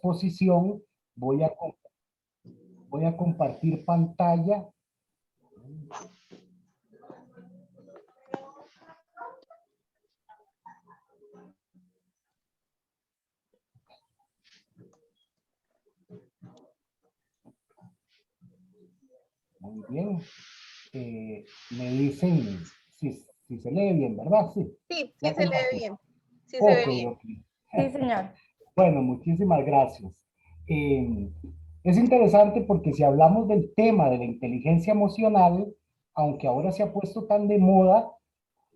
exposición, voy a compartir pantalla. Muy bien. Me dicen si se lee bien, ¿verdad? Sí. Sí, Ya se lee compartí. bien. Sí se ve Ok, bien. ok. Sí, señor. Bueno, muchísimas gracias. Es interesante porque si hablamos del tema de la inteligencia emocional, aunque ahora se ha puesto tan de moda,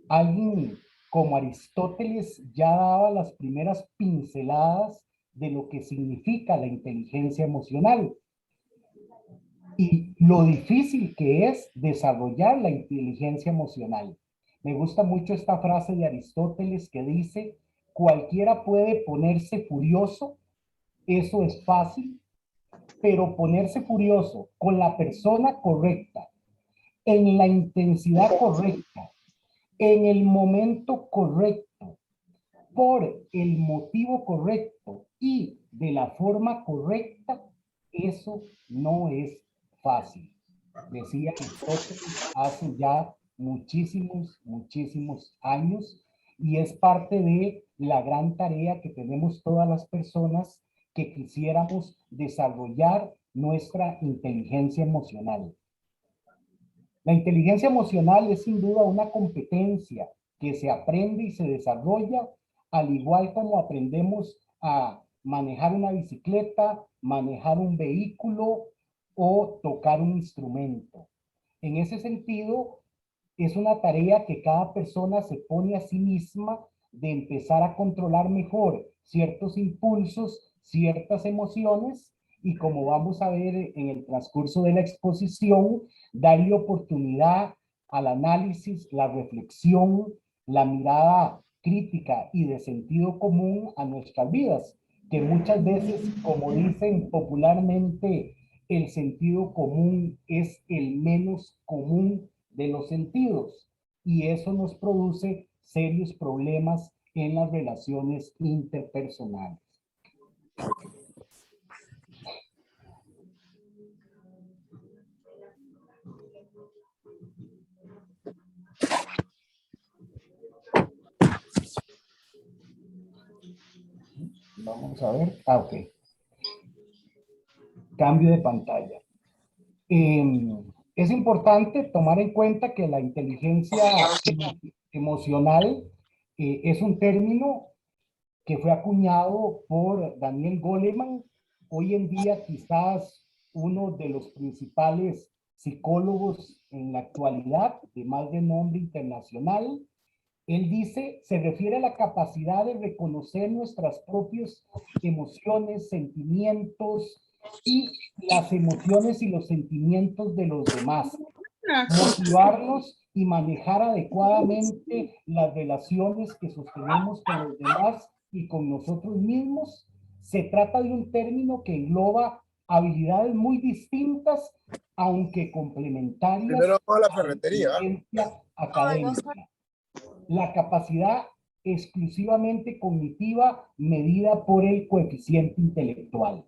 alguien como Aristóteles ya daba las primeras pinceladas de lo que significa la inteligencia emocional y lo difícil que es desarrollar la inteligencia emocional. Me gusta mucho esta frase de Aristóteles que dice, cualquiera puede ponerse furioso, eso es fácil, pero ponerse furioso con la persona correcta, en la intensidad correcta, en el momento correcto, por el motivo correcto y de la forma correcta, eso no es fácil. Decía Aristóteles hace ya muchísimos años, y es parte de la gran tarea que tenemos todas las personas que quisiéramos desarrollar nuestra inteligencia emocional. La inteligencia emocional es sin duda una competencia que se aprende y se desarrolla, al igual como aprendemos a manejar una bicicleta, manejar un vehículo o tocar un instrumento. En ese sentido, es una tarea que cada persona se pone a sí misma de empezar a controlar mejor ciertos impulsos, ciertas emociones, y como vamos a ver en el transcurso de la exposición, darle oportunidad al análisis, la reflexión, la mirada crítica y de sentido común a nuestras vidas, que muchas veces, como dicen popularmente, el sentido común es el menos común de los sentidos, y eso nos produce serios problemas en las relaciones interpersonales. Vamos a ver. Ok. Cambio de pantalla. Es importante tomar en cuenta que la inteligencia emocional es un término que fue acuñado por Daniel Goleman, hoy en día quizás uno de los principales psicólogos en la actualidad, de más de nombre internacional. Él dice, se refiere a la capacidad de reconocer nuestras propias emociones, sentimientos y las emociones y los sentimientos de los demás, motivarnos y manejar adecuadamente las relaciones que sostenemos con los demás y con nosotros mismos. Se trata de un término que engloba habilidades muy distintas, aunque complementarias. Primero vamos a la ferretería. Académica. La capacidad exclusivamente cognitiva medida por el coeficiente intelectual.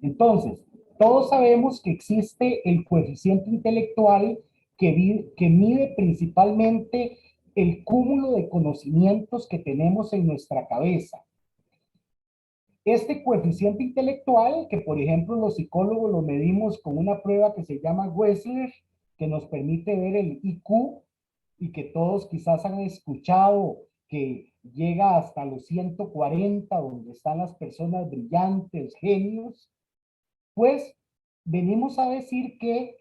Entonces, todos sabemos que existe el coeficiente intelectual que mide principalmente el cúmulo de conocimientos que tenemos en nuestra cabeza. Este coeficiente intelectual, que por ejemplo los psicólogos lo medimos con una prueba que se llama Wechsler, que nos permite ver el IQ, y que todos quizás han escuchado que llega hasta los 140, donde están las personas brillantes, genios, pues venimos a decir que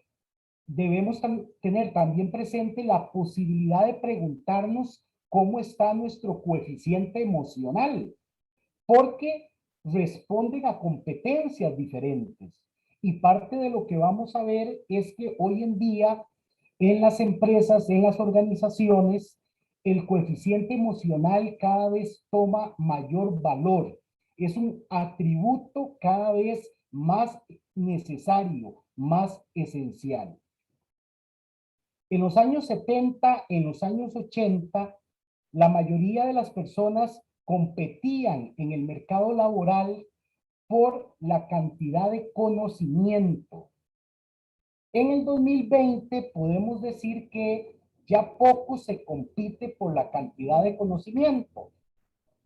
debemos tener también presente la posibilidad de preguntarnos cómo está nuestro coeficiente emocional, porque responden a competencias diferentes. Y parte de lo que vamos a ver es que hoy en día en las empresas, en las organizaciones, el coeficiente emocional cada vez toma mayor valor. Es un atributo cada vez más necesario, más esencial. En los años 70, en los años 80, la mayoría de las personas competían en el mercado laboral por la cantidad de conocimiento. En el 2020 podemos decir que ya poco se compite por la cantidad de conocimiento.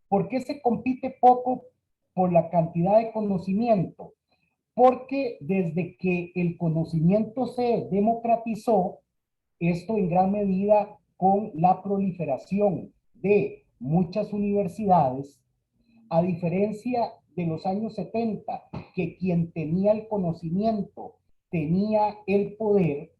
¿Por qué se compite poco por la cantidad de conocimiento? Porque desde que el conocimiento se democratizó, esto en gran medida con la proliferación de muchas universidades, a diferencia de los años 70, que quien tenía el conocimiento tenía el poder,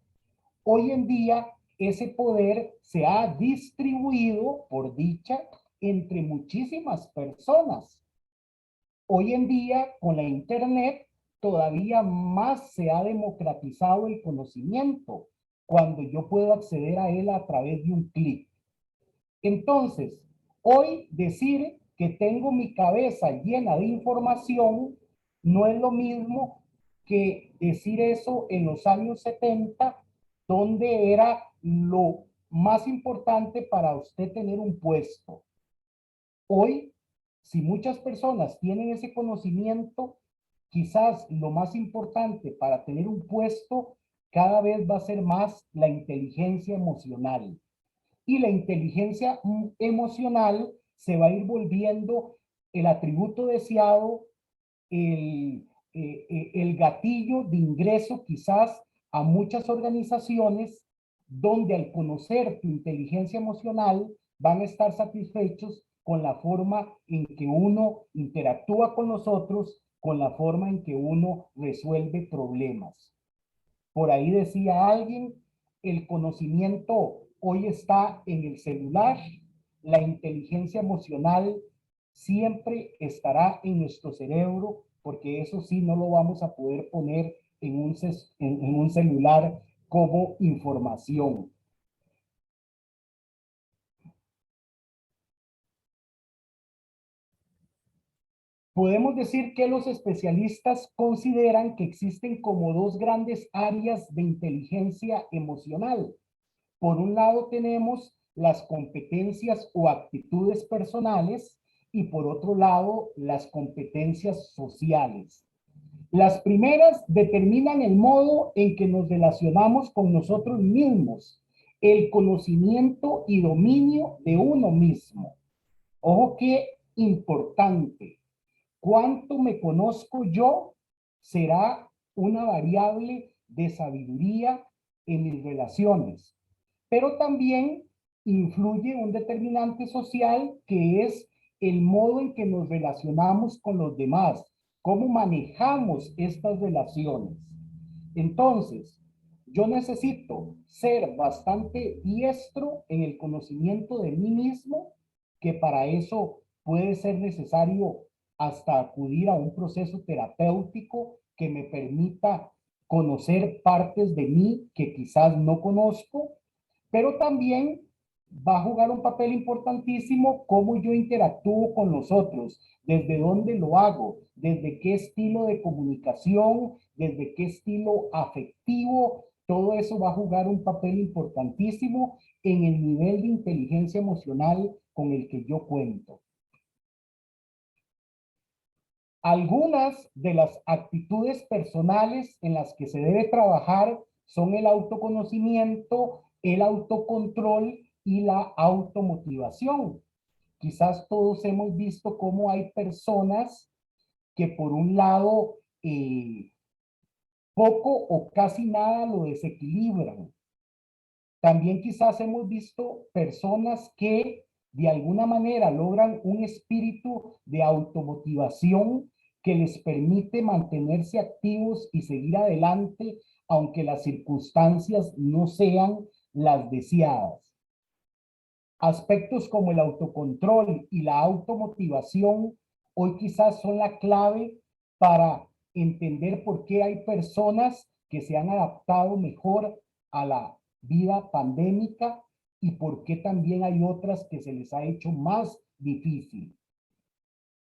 hoy en día ese poder se ha distribuido, por dicha, entre muchísimas personas. Hoy en día, con la Internet, todavía más se ha democratizado el conocimiento, cuando yo puedo acceder a él a través de un clic. Entonces, hoy decir que tengo mi cabeza llena de información no es lo mismo que decir eso en los años 70, donde era lo más importante para usted tener un puesto. Hoy, si muchas personas tienen ese conocimiento, quizás lo más importante para tener un puesto cada vez va a ser más la inteligencia emocional. Y la inteligencia emocional se va a ir volviendo el atributo deseado, el gatillo de ingreso quizás a muchas organizaciones, donde al conocer tu inteligencia emocional van a estar satisfechos con la forma en que uno interactúa con los otros, con la forma en que uno resuelve problemas. Por ahí decía alguien, el conocimiento hoy está en el celular, la inteligencia emocional siempre estará en nuestro cerebro, porque eso sí no lo vamos a poder poner en un celular como información. Podemos decir que los especialistas consideran que existen como dos grandes áreas de inteligencia emocional. Por un lado tenemos las competencias o actitudes personales y por otro lado las competencias sociales. Las primeras determinan el modo en que nos relacionamos con nosotros mismos, el conocimiento y dominio de uno mismo. Ojo qué importante. ¿Cuánto me conozco yo? Será una variable de sabiduría en mis relaciones. Pero también influye un determinante social, que es el modo en que nos relacionamos con los demás, cómo manejamos estas relaciones. Entonces, yo necesito ser bastante diestro en el conocimiento de mí mismo, que para eso puede ser necesario hasta acudir a un proceso terapéutico que me permita conocer partes de mí que quizás no conozco, pero también va a jugar un papel importantísimo cómo yo interactúo con los otros, desde dónde lo hago, desde qué estilo de comunicación, desde qué estilo afectivo. Todo eso va a jugar un papel importantísimo en el nivel de inteligencia emocional con el que yo cuento. Algunas de las actitudes personales en las que se debe trabajar son el autoconocimiento, el autocontrol y la automotivación. Quizás todos hemos visto cómo hay personas que por un lado poco o casi nada lo desequilibran. También quizás hemos visto personas que de alguna manera logran un espíritu de automotivación que les permite mantenerse activos y seguir adelante, aunque las circunstancias no sean las deseadas. Aspectos como el autocontrol y la automotivación hoy quizás son la clave para entender por qué hay personas que se han adaptado mejor a la vida pandémica y por qué también hay otras que se les ha hecho más difícil.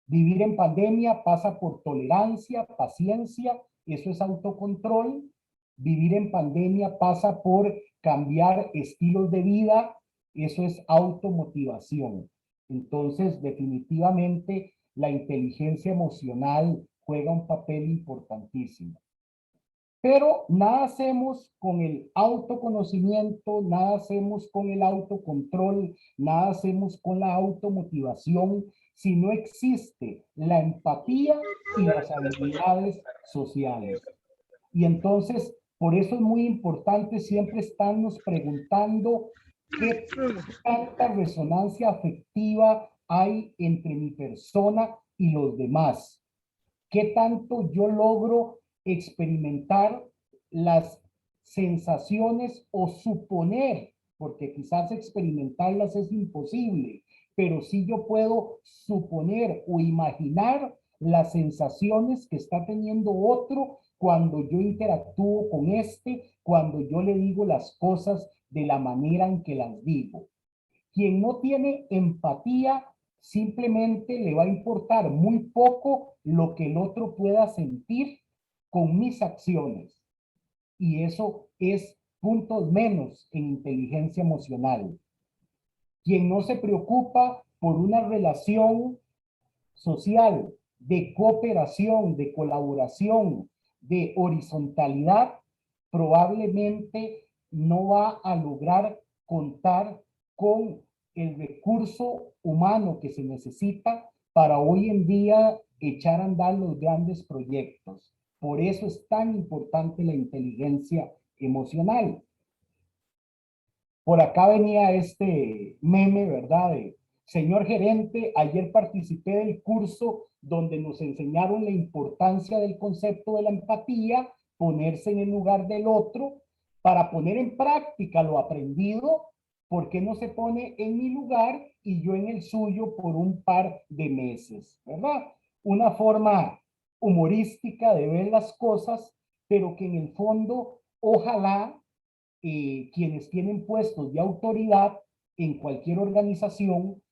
Vivir en pandemia pasa por tolerancia, paciencia, eso es autocontrol. Vivir en pandemia pasa por cambiar estilos de vida, eso es automotivación. Entonces, definitivamente, la inteligencia emocional juega un papel importantísimo. Pero nada hacemos con el autoconocimiento, nada hacemos con el autocontrol, nada hacemos con la automotivación si no existe la empatía y las habilidades sociales. Y entonces, por eso es muy importante siempre estarnos preguntando qué tanta resonancia afectiva hay entre mi persona y los demás. ¿Qué tanto yo logro experimentar las sensaciones o suponer, porque quizás experimentarlas es imposible, pero sí yo puedo suponer o imaginar las sensaciones que está teniendo otro cuando yo interactúo con este, cuando yo le digo las cosas de la manera en que las digo? Quien no tiene empatía simplemente le va a importar muy poco lo que el otro pueda sentir con mis acciones. Y eso es puntos menos en inteligencia emocional. Quien no se preocupa por una relación social de cooperación, de colaboración, de horizontalidad, probablemente no va a lograr contar con el recurso humano que se necesita para hoy en día echar a andar los grandes proyectos. Por eso es tan importante la inteligencia emocional. Por acá venía este meme, ¿verdad? De, señor gerente, ayer participé del curso donde nos enseñaron la importancia del concepto de la empatía, ponerse en el lugar del otro, para poner en práctica lo aprendido. ¿Por qué no se pone en mi lugar y yo en el suyo por un par de meses? ¿Verdad? Una forma humorística de ver las cosas, pero que en el fondo, ojalá quienes tienen puestos de autoridad en cualquier organización,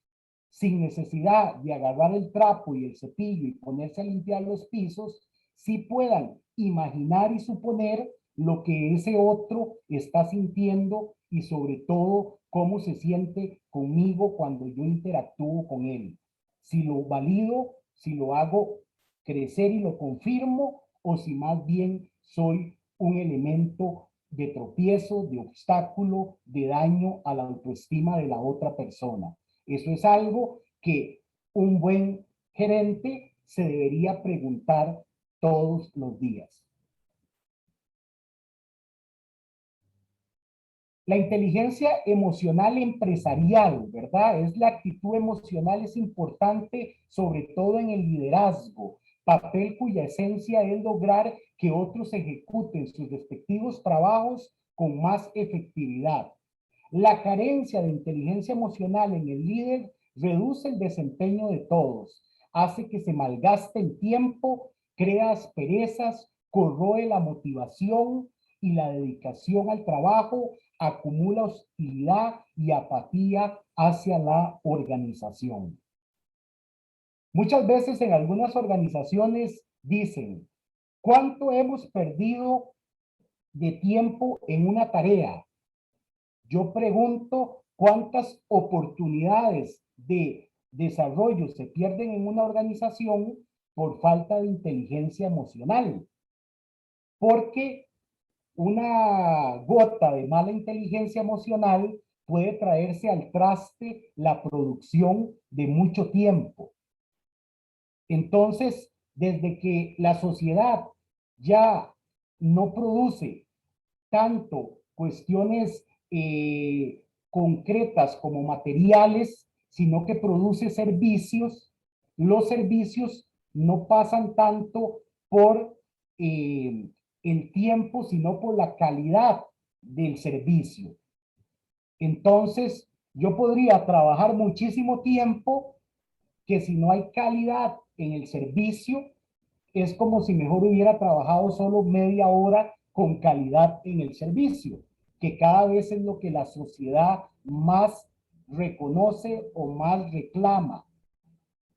sin necesidad de agarrar el trapo y el cepillo y ponerse a limpiar los pisos, sí puedan imaginar y suponer lo que ese otro está sintiendo y sobre todo cómo se siente conmigo cuando yo interactúo con él. Si lo valido, si lo hago crecer y lo confirmo, o si más bien soy un elemento de tropiezo, de obstáculo, de daño a la autoestima de la otra persona. Eso es algo que un buen gerente se debería preguntar todos los días. La inteligencia emocional empresarial, ¿verdad? Es la actitud emocional, es importante, sobre todo en el liderazgo, papel cuya esencia es lograr que otros ejecuten sus respectivos trabajos con más efectividad. La carencia de inteligencia emocional en el líder reduce el desempeño de todos, hace que se malgaste el tiempo, crea asperezas, corroe la motivación y la dedicación al trabajo, acumula hostilidad y apatía hacia la organización. Muchas veces en algunas organizaciones dicen, ¿cuánto hemos perdido de tiempo en una tarea? Yo pregunto, ¿cuántas oportunidades de desarrollo se pierden en una organización por falta de inteligencia emocional? Porque una gota de mala inteligencia emocional puede traerse al traste la producción de mucho tiempo. Entonces, desde que la sociedad ya no produce tanto cuestiones concretas como materiales, sino que produce servicios, los servicios no pasan tanto por el tiempo, sino por la calidad del servicio. Entonces, yo podría trabajar muchísimo tiempo que si no hay calidad en el servicio, es como si mejor hubiera trabajado solo media hora con calidad en el servicio, que cada vez es lo que la sociedad más reconoce o más reclama.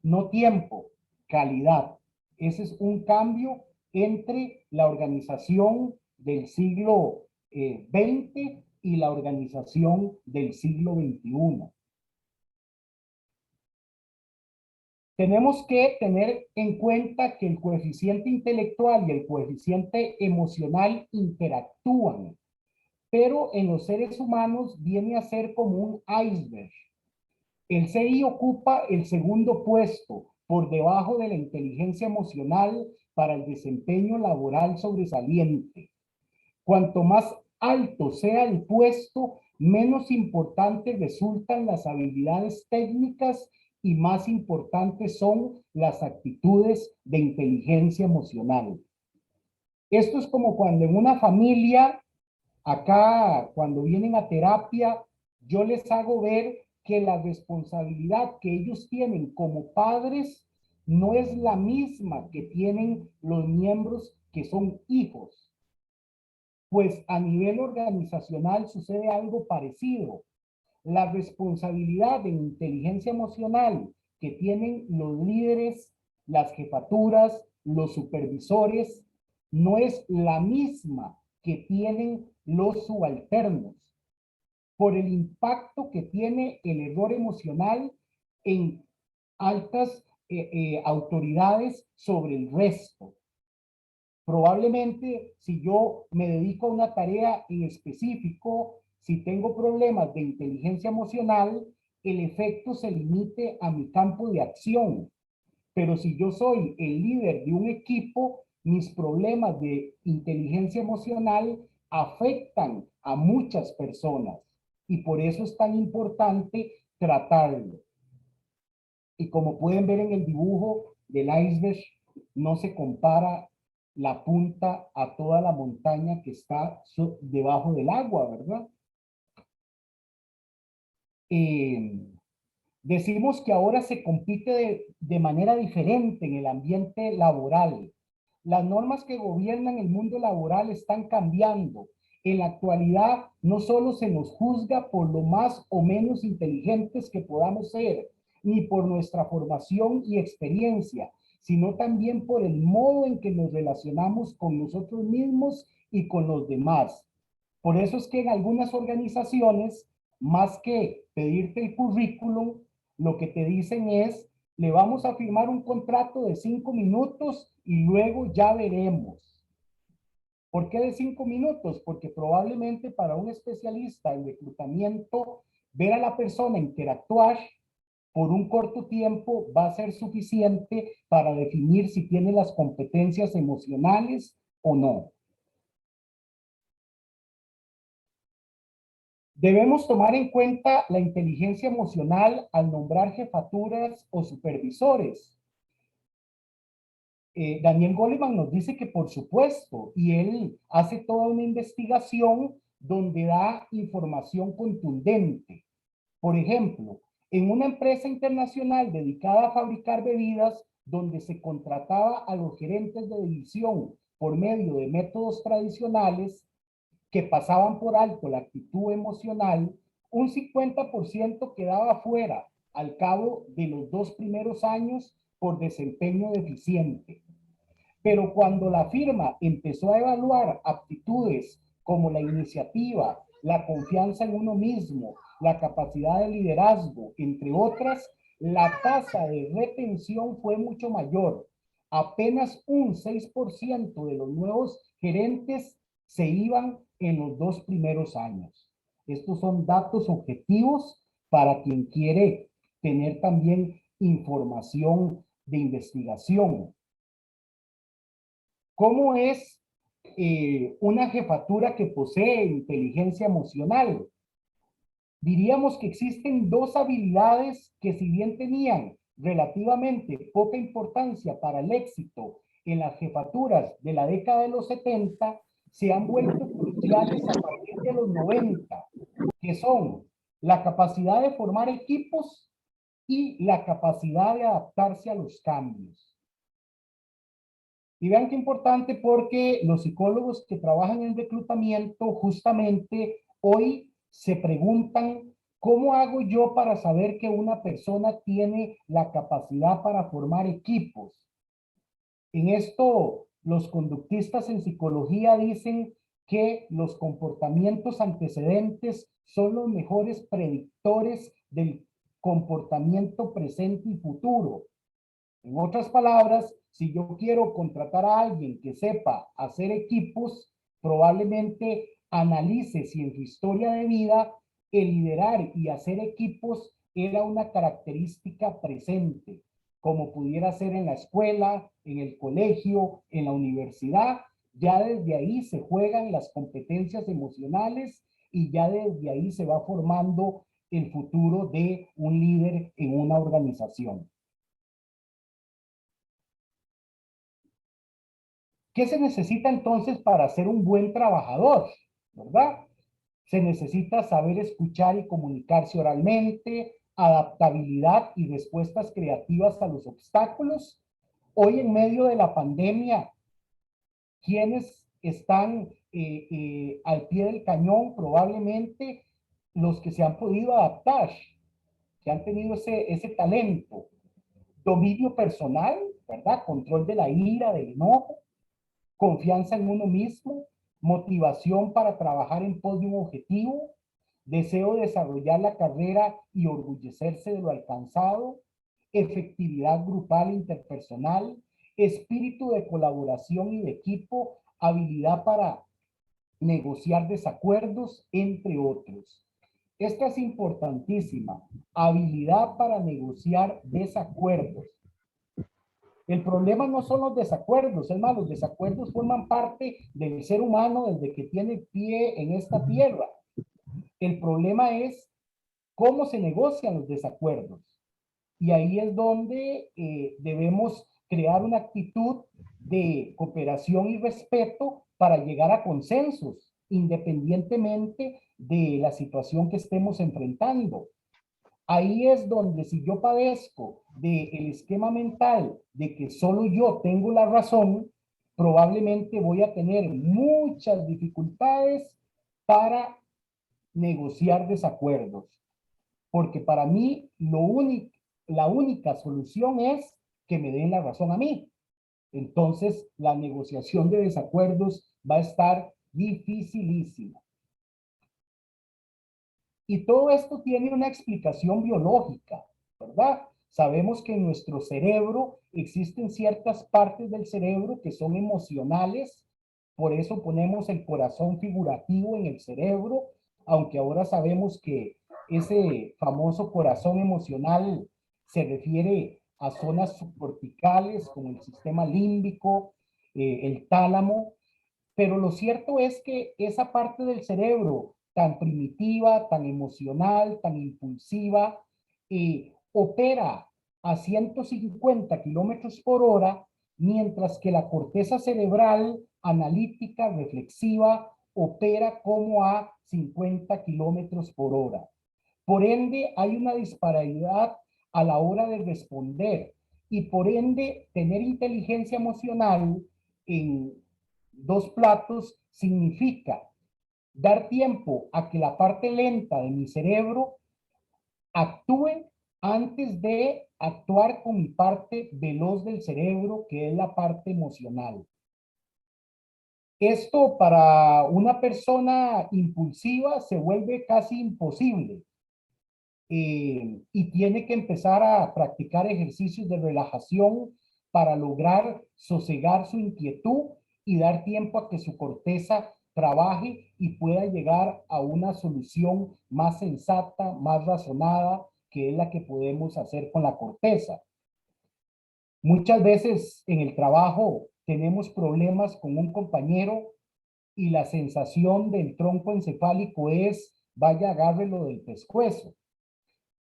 No tiempo, calidad. Ese es un cambio entre la organización del siglo XX y la organización del siglo XXI. Tenemos que tener en cuenta que el coeficiente intelectual y el coeficiente emocional interactúan, pero en los seres humanos viene a ser como un iceberg. El CI ocupa el segundo puesto por debajo de la inteligencia emocional para el desempeño laboral sobresaliente. Cuanto más alto sea el puesto, menos importantes resultan las habilidades técnicas y más importantes son las actitudes de inteligencia emocional. Esto es como cuando en una familia, acá cuando vienen a terapia, yo les hago ver que la responsabilidad que ellos tienen como padres no es la misma que tienen los miembros que son hijos. Pues a nivel organizacional sucede algo parecido. La responsabilidad de inteligencia emocional que tienen los líderes, las jefaturas, los supervisores, no es la misma que tienen los subalternos, por el impacto que tiene el error emocional en altas autoridades sobre el resto. Probablemente si yo me dedico a una tarea en específico, si tengo problemas de inteligencia emocional, el efecto se limite a mi campo de acción. Pero si yo soy el líder de un equipo, mis problemas de inteligencia emocional afectan a muchas personas y por eso es tan importante tratarlo. Y como pueden ver en el dibujo del iceberg, no se compara la punta a toda la montaña que está debajo del agua, ¿verdad? Eh, Decimos que ahora se compite de manera diferente en el ambiente laboral. Las normas que gobiernan el mundo laboral están cambiando. En la actualidad no solo se nos juzga por lo más o menos inteligentes que podamos ser, ni por nuestra formación y experiencia, sino también por el modo en que nos relacionamos con nosotros mismos y con los demás. Por eso es que en algunas organizaciones, más que pedirte el currículum, lo que te dicen es, le vamos a firmar un contrato de 5 minutos y luego ya veremos. ¿Por qué de 5 minutos? Porque probablemente para un especialista en reclutamiento, ver a la persona interactuar por un corto tiempo va a ser suficiente para definir si tiene las competencias emocionales o no. Debemos tomar en cuenta la inteligencia emocional al nombrar jefaturas o supervisores. Daniel Goleman nos dice que por supuesto, y él hace toda una investigación donde da información contundente. Por ejemplo, en una empresa internacional dedicada a fabricar bebidas, donde se contrataba a los gerentes de división por medio de métodos tradicionales, que pasaban por alto la actitud emocional, un 50% quedaba fuera al cabo de los 2 primeros años por desempeño deficiente. Pero cuando la firma empezó a evaluar aptitudes como la iniciativa, la confianza en uno mismo, la capacidad de liderazgo, entre otras, la tasa de retención fue mucho mayor. Apenas un 6% de los nuevos gerentes se iban en los 2 primeros años. Estos son datos objetivos para quien quiere tener también información de investigación. ¿Cómo es una jefatura que posee inteligencia emocional? Diríamos que existen dos habilidades que, si bien tenían relativamente poca importancia para el éxito en las jefaturas de la década de los 70, se han vuelto cruciales a partir de los 90, que son la capacidad de formar equipos y la capacidad de adaptarse a los cambios. Y vean qué importante, porque los psicólogos que trabajan en reclutamiento justamente hoy se preguntan, ¿cómo hago yo para saber que una persona tiene la capacidad para formar equipos? En esto, los conductistas en psicología dicen que los comportamientos antecedentes son los mejores predictores del comportamiento presente y futuro. En otras palabras, si yo quiero contratar a alguien que sepa hacer equipos, probablemente analice si en su historia de vida el liderar y hacer equipos era una característica presente, como pudiera ser en la escuela, en el colegio, en la universidad. Ya desde ahí se juegan las competencias emocionales y ya desde ahí se va formando el futuro de un líder en una organización. ¿Qué se necesita entonces para ser un buen trabajador? ¿Verdad? Se necesita saber escuchar y comunicarse oralmente, adaptabilidad y respuestas creativas a los obstáculos. Hoy en medio de la pandemia, quienes están al pie del cañón, probablemente los que se han podido adaptar, que han tenido ese talento, dominio personal, ¿verdad? Control de la ira, del enojo, confianza en uno mismo, motivación para trabajar en pos de un objetivo, deseo de desarrollar la carrera y orgullecerse de lo alcanzado, efectividad grupal e interpersonal, espíritu de colaboración y de equipo, habilidad para negociar desacuerdos, entre otros. Esta es importantísima, habilidad para negociar desacuerdos. El problema no son los desacuerdos, es más, los desacuerdos forman parte del ser humano desde que tiene pie en esta tierra. El problema es cómo se negocian los desacuerdos. Y ahí es donde debemos crear una actitud de cooperación y respeto para llegar a consensos, independientemente de la situación que estemos enfrentando. Ahí es donde si yo padezco del esquema mental de que solo yo tengo la razón, probablemente voy a tener muchas dificultades para negociar desacuerdos. Porque para mí la única solución es que me den la razón a mí. Entonces la negociación de desacuerdos va a estar dificilísima. Y todo esto tiene una explicación biológica, ¿verdad? Sabemos que en nuestro cerebro existen ciertas partes del cerebro que son emocionales, por eso ponemos el corazón figurativo en el cerebro, aunque ahora sabemos que ese famoso corazón emocional se refiere a zonas subcorticales como el sistema límbico, el tálamo, pero lo cierto es que esa parte del cerebro tan primitiva, tan emocional, tan impulsiva, opera a 150 kilómetros por hora, mientras que la corteza cerebral analítica, reflexiva, opera como a 50 kilómetros por hora. Por ende, hay una disparidad a la hora de responder y por ende, tener inteligencia emocional en dos platos significa dar tiempo a que la parte lenta de mi cerebro actúe antes de actuar con mi parte veloz del cerebro, que es la parte emocional. Esto para una persona impulsiva se vuelve casi imposible y tiene que empezar a practicar ejercicios de relajación para lograr sosegar su inquietud y dar tiempo a que su corteza trabaje y pueda llegar a una solución más sensata, más razonada, que es la que podemos hacer con la corteza. Muchas veces en el trabajo tenemos problemas con un compañero y la sensación del tronco encefálico es, vaya, agárrelo del pescuezo.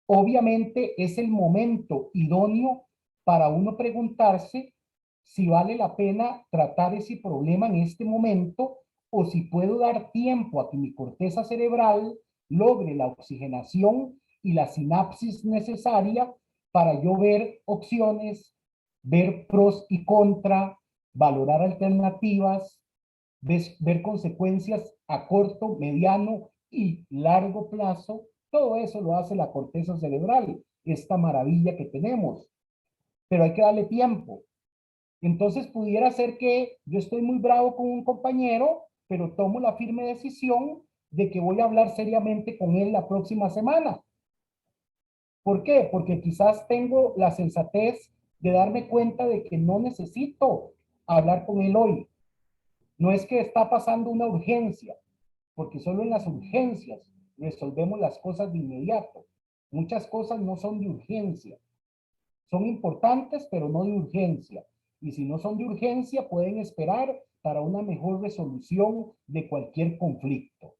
Obviamente es el momento idóneo para uno preguntarse si vale la pena tratar ese problema en este momento o si puedo dar tiempo a que mi corteza cerebral logre la oxigenación y la sinapsis necesaria para yo ver opciones, ver pros y contra, valorar alternativas, ver consecuencias a corto, mediano y largo plazo. Todo eso lo hace la corteza cerebral, esta maravilla que tenemos, pero hay que darle tiempo. Entonces pudiera ser que yo estoy muy bravo con un compañero, pero tomo la firme decisión de que voy a hablar seriamente con él la próxima semana. ¿Por qué? Porque quizás tengo la sensatez de darme cuenta de que no necesito hablar con él hoy. No es que está pasando una urgencia, porque solo en las urgencias resolvemos las cosas de inmediato. Muchas cosas no son de urgencia. Son importantes, pero no de urgencia. Y si no son de urgencia, pueden esperar para una mejor resolución de cualquier conflicto.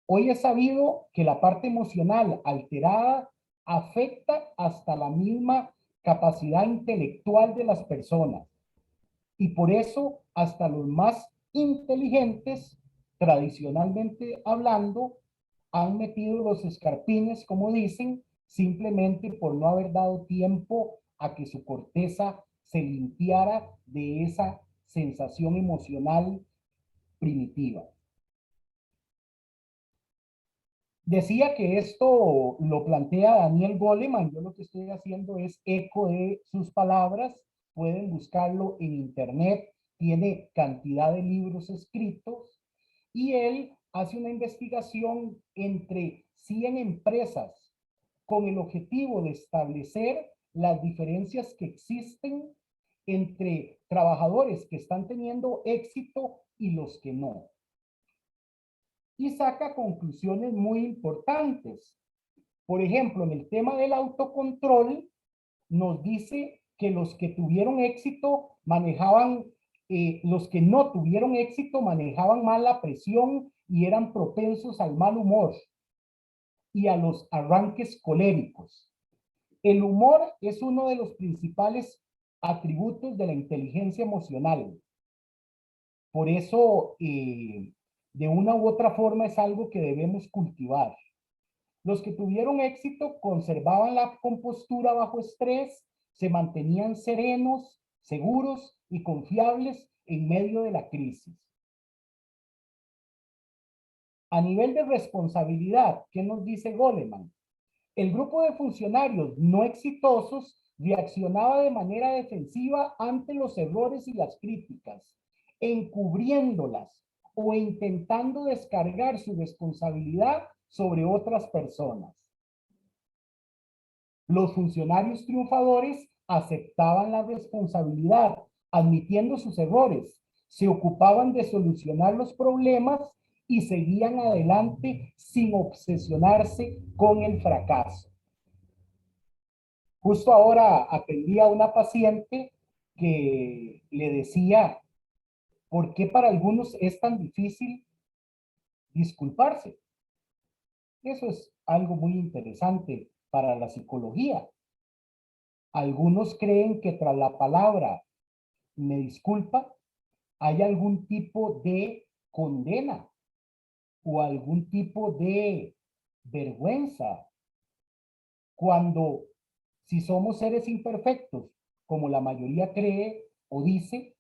Hoy he sabido que la parte emocional alterada afecta hasta la misma capacidad intelectual de las personas. Y por eso hasta los más inteligentes, tradicionalmente hablando, han metido los escarpines, como dicen, simplemente por no haber dado tiempo a que su corteza se limpiara de esa sensación emocional primitiva. Decía que esto lo plantea Daniel Goleman. Yo lo que estoy haciendo es eco de sus palabras. Pueden buscarlo en internet. Tiene cantidad de libros escritos. Y él hace una investigación entre 100 empresas con el objetivo de establecer las diferencias que existen entre trabajadores que están teniendo éxito y los que no. Y saca conclusiones muy importantes. Por ejemplo, en el tema del autocontrol, nos dice que los que tuvieron éxito manejaban, los que no tuvieron éxito manejaban mal la presión y eran propensos al mal humor y a los arranques coléricos. El humor es uno de los principales atributos de la inteligencia emocional. Por eso, de una u otra forma, es algo que debemos cultivar. Los que tuvieron éxito conservaban la compostura bajo estrés, se mantenían serenos, seguros y confiables en medio de la crisis. A nivel de responsabilidad, ¿qué nos dice Goleman? El grupo de funcionarios no exitosos reaccionaba de manera defensiva ante los errores y las críticas, encubriéndolas o intentando descargar su responsabilidad sobre otras personas. Los funcionarios triunfadores aceptaban la responsabilidad, admitiendo sus errores, se ocupaban de solucionar los problemas y seguían adelante sin obsesionarse con el fracaso. Justo ahora atendí a una paciente que le decía, ¿por qué para algunos es tan difícil disculparse? Eso es algo muy interesante para la psicología. Algunos creen que tras la palabra me disculpa hay algún tipo de condena o algún tipo de vergüenza, cuando si somos seres imperfectos, como la mayoría cree o dice,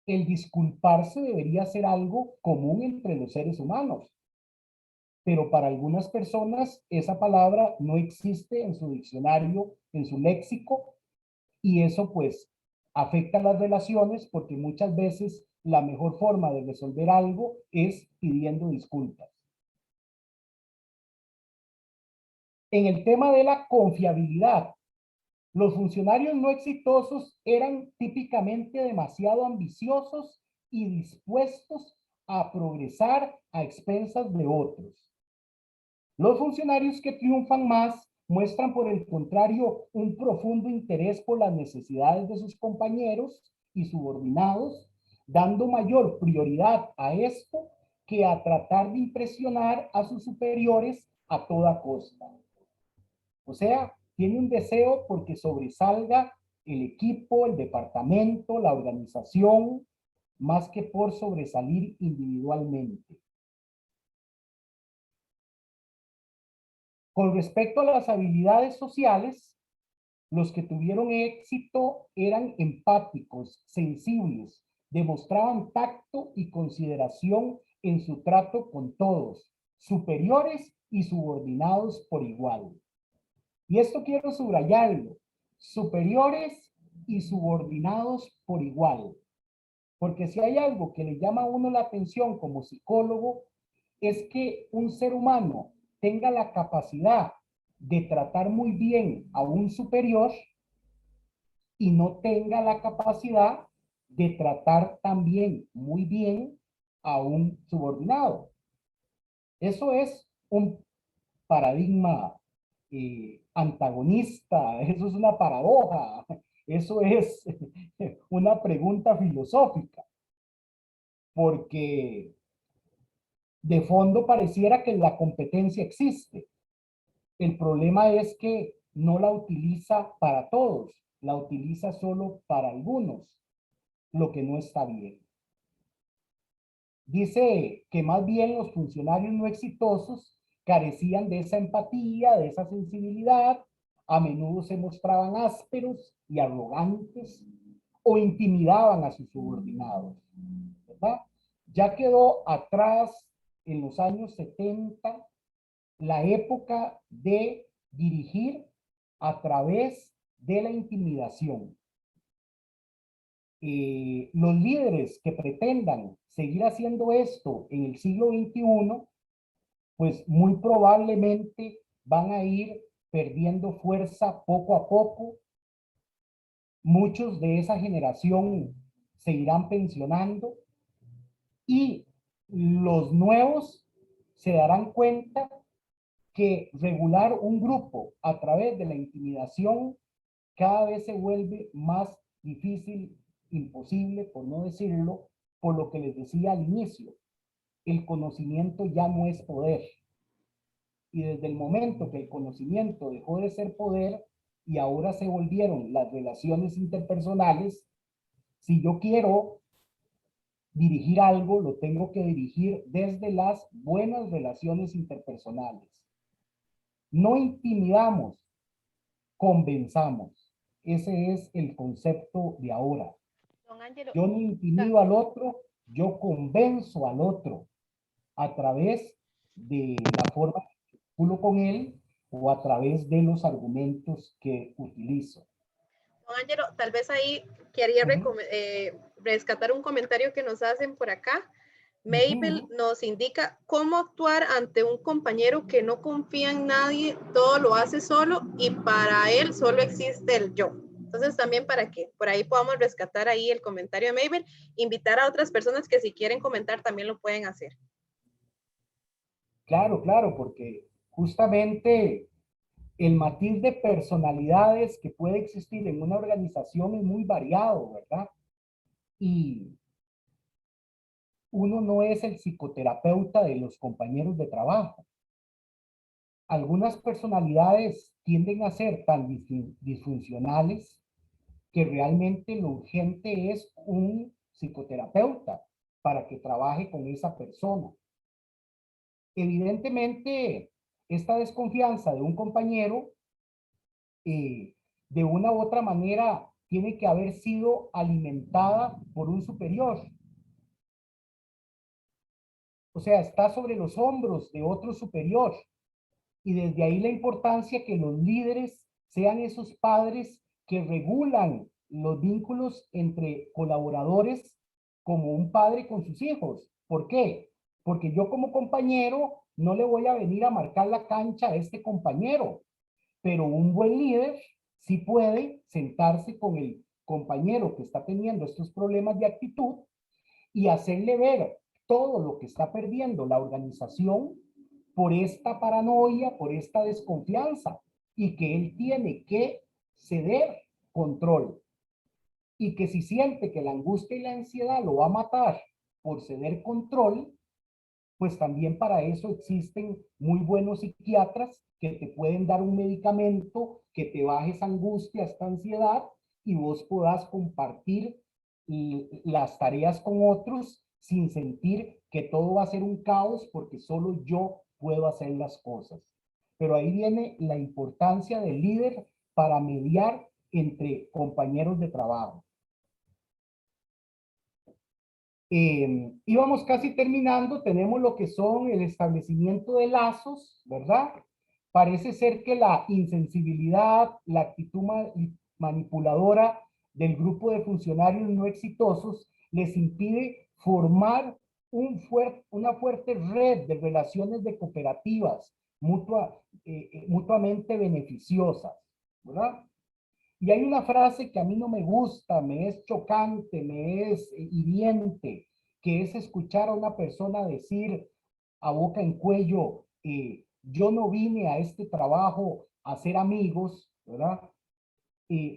el disculparse debería ser algo común entre los seres humanos. Pero para algunas personas esa palabra no existe en su diccionario, en su léxico, y eso pues afecta las relaciones porque muchas veces la mejor forma de resolver algo es pidiendo disculpas. En el tema de la confiabilidad, los funcionarios no exitosos eran típicamente demasiado ambiciosos y dispuestos a progresar a expensas de otros. Los funcionarios que triunfan más muestran, por el contrario, un profundo interés por las necesidades de sus compañeros y subordinados, dando mayor prioridad a esto que a tratar de impresionar a sus superiores a toda costa. O sea, tiene un deseo porque sobresalga el equipo, el departamento, la organización, más que por sobresalir individualmente. Con respecto a las habilidades sociales, los que tuvieron éxito eran empáticos, sensibles, demostraban tacto y consideración en su trato con todos, superiores y subordinados por igual. Y esto quiero subrayarlo, superiores y subordinados por igual. Porque si hay algo que le llama a uno la atención como psicólogo, es que un ser humano tenga la capacidad de tratar muy bien a un superior y no tenga la capacidad de tratar también muy bien a un subordinado. Eso es un paradigma antagonista, eso es una paradoja, eso es una pregunta filosófica, porque de fondo pareciera que la competencia existe. El problema es que no la utiliza para todos, la utiliza solo para algunos, lo que no está bien. Dice que más bien los funcionarios no exitosos carecían de esa empatía, de esa sensibilidad, a menudo se mostraban ásperos y arrogantes o intimidaban a sus subordinados, ¿verdad? Ya quedó atrás en los años 70 la época de dirigir a través de la intimidación. Los líderes que pretendan seguir haciendo esto en el siglo XXI, pues muy probablemente van a ir perdiendo fuerza poco a poco. Muchos de esa generación se irán pensionando y los nuevos se darán cuenta que regular un grupo a través de la intimidación cada vez se vuelve más difícil, imposible, por no decirlo, por lo que les decía al inicio. El conocimiento ya no es poder. Y desde el momento que el conocimiento dejó de ser poder y ahora se volvieron las relaciones interpersonales, si yo quiero dirigir algo, lo tengo que dirigir desde las buenas relaciones interpersonales. No intimidamos, convenzamos. Ese es el concepto de ahora. Don Ángelo, Yo no intimido al otro, yo convenzo al otro a través de la forma que circulo con él o a través de los argumentos que utilizo. don Ángelo, tal vez ahí quería rescatar un comentario que nos hacen por acá. Mabel nos indica cómo actuar ante un compañero que no confía en nadie, todo lo hace solo y para él solo existe el yo. Entonces también para que por ahí podamos rescatar ahí el comentario de Mabel, invitar a otras personas que si quieren comentar también lo pueden hacer. Claro, claro, porque justamente el matiz de personalidades que puede existir en una organización es muy variado, ¿verdad? Y uno no es el psicoterapeuta de los compañeros de trabajo. Algunas personalidades tienden a ser tan disfuncionales que realmente lo urgente es un psicoterapeuta para que trabaje con esa persona. Evidentemente, esta desconfianza de un compañero, de una u otra manera, tiene que haber sido alimentada por un superior. O sea, está sobre los hombros de otro superior. Y desde ahí la importancia que los líderes sean esos padres que regulan los vínculos entre colaboradores como un padre con sus hijos. ¿Por qué? Porque yo como compañero no le voy a venir a marcar la cancha a este compañero, pero un buen líder sí puede sentarse con el compañero que está teniendo estos problemas de actitud y hacerle ver todo lo que está perdiendo la organización por esta paranoia, por esta desconfianza, y que él tiene que ceder control. Y que si siente que la angustia y la ansiedad lo va a matar por ceder control, pues también para eso existen muy buenos psiquiatras que te pueden dar un medicamento que te baje esa angustia, esta ansiedad, y vos puedas compartir las tareas con otros sin sentir que todo va a ser un caos porque solo yo puedo hacer las cosas. Pero ahí viene la importancia del líder para mediar entre compañeros de trabajo. Íbamos casi terminando, tenemos lo que son el establecimiento de lazos, ¿verdad? Parece ser que la insensibilidad, la actitud manipuladora del grupo de funcionarios no exitosos les impide formar una fuerte red de relaciones de cooperativas mutuamente beneficiosas, ¿verdad? Y hay una frase que a mí no me gusta, me es chocante, me es hiriente, que es escuchar a una persona decir a boca en cuello, yo no vine a este trabajo a hacer amigos, ¿verdad?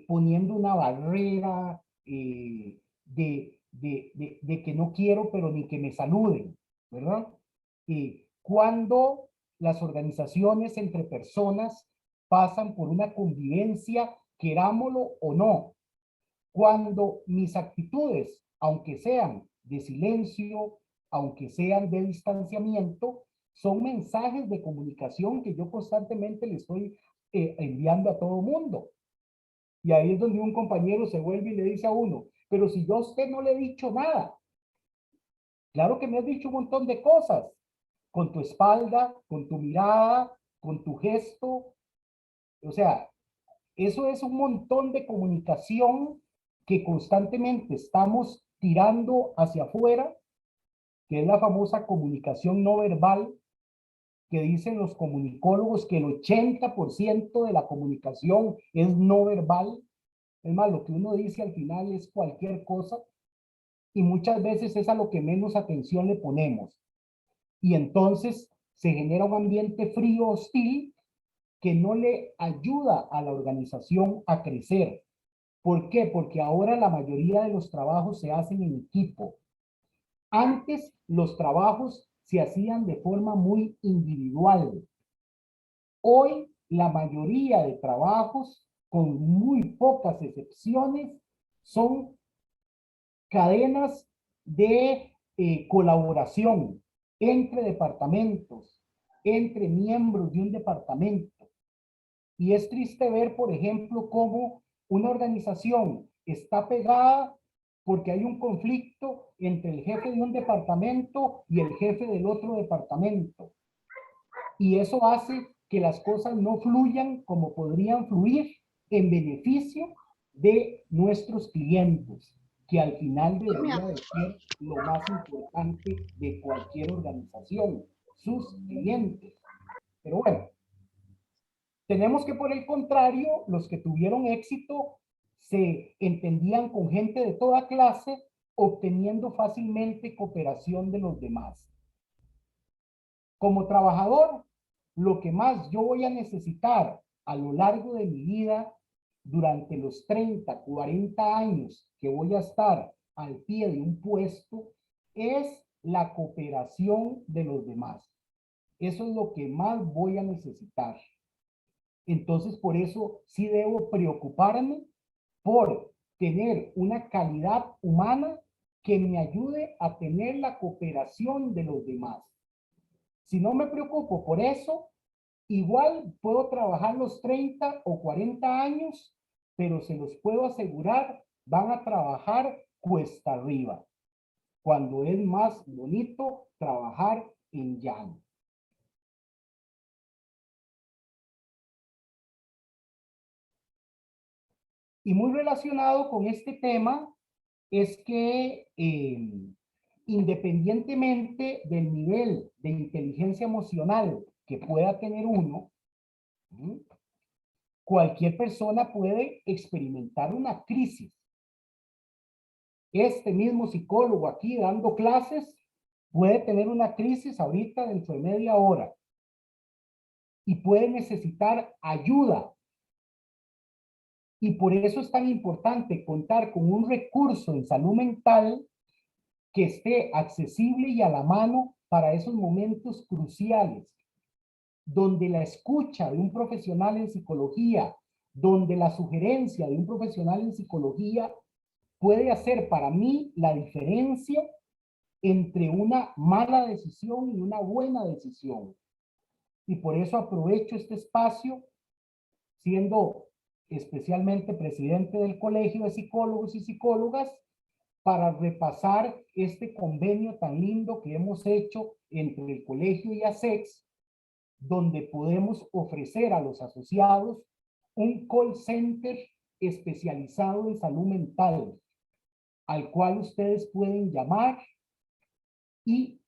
Poniendo una barrera de que no quiero, pero ni que me saluden, ¿verdad? Cuando las organizaciones entre personas pasan por una convivencia, querámoslo o no, cuando mis actitudes, aunque sean de silencio, aunque sean de distanciamiento, son mensajes de comunicación que yo constantemente le estoy enviando a todo mundo. Y ahí es donde un compañero se vuelve y le dice a uno, pero si yo a usted no le he dicho nada, claro que me has dicho un montón de cosas, con tu espalda, con tu mirada, con tu gesto, o sea, eso es un montón de comunicación que constantemente estamos tirando hacia afuera, que es la famosa comunicación no verbal, que dicen los comunicólogos que el 80% de la comunicación es no verbal. Es más, lo que uno dice al final es cualquier cosa y muchas veces es a lo que menos atención le ponemos. Y entonces se genera un ambiente frío, hostil, que no le ayuda a la organización a crecer. ¿Por qué? Porque ahora la mayoría de los trabajos se hacen en equipo. Antes los trabajos se hacían de forma muy individual. Hoy la mayoría de trabajos, con muy pocas excepciones, son cadenas de colaboración entre departamentos, entre miembros de un departamento. Y es triste ver, por ejemplo, cómo una organización está pegada porque hay un conflicto entre el jefe de un departamento y el jefe del otro departamento. Y eso hace que las cosas no fluyan como podrían fluir en beneficio de nuestros clientes, que al final debería de ser lo más importante de cualquier organización, sus clientes. Pero bueno, tenemos que por el contrario, los que tuvieron éxito se entendían con gente de toda clase, obteniendo fácilmente cooperación de los demás. Como trabajador, lo que más yo voy a necesitar a lo largo de mi vida, durante los 30, 40 años que voy a estar al pie de un puesto, es la cooperación de los demás. Eso es lo que más voy a necesitar. Entonces, por eso sí debo preocuparme por tener una calidad humana que me ayude a tener la cooperación de los demás. Si no me preocupo por eso, igual puedo trabajar los 30 o 40 años, pero se los puedo asegurar, van a trabajar cuesta arriba, cuando es más bonito trabajar en llano. Y muy relacionado con este tema es que independientemente del nivel de inteligencia emocional que pueda tener uno, cualquier persona puede experimentar una crisis. Este mismo psicólogo aquí dando clases puede tener una crisis ahorita dentro de media hora y puede necesitar ayuda. Y por eso es tan importante contar con un recurso en salud mental que esté accesible y a la mano para esos momentos cruciales, donde la escucha de un profesional en psicología, donde la sugerencia de un profesional en psicología puede hacer para mí la diferencia entre una mala decisión y una buena decisión. Y por eso aprovecho este espacio, siendo especialmente presidente del Colegio de Psicólogos y Psicólogas, para repasar este convenio tan lindo que hemos hecho entre el colegio y ASEX, donde podemos ofrecer a los asociados un call center especializado en salud mental, al cual ustedes pueden llamar y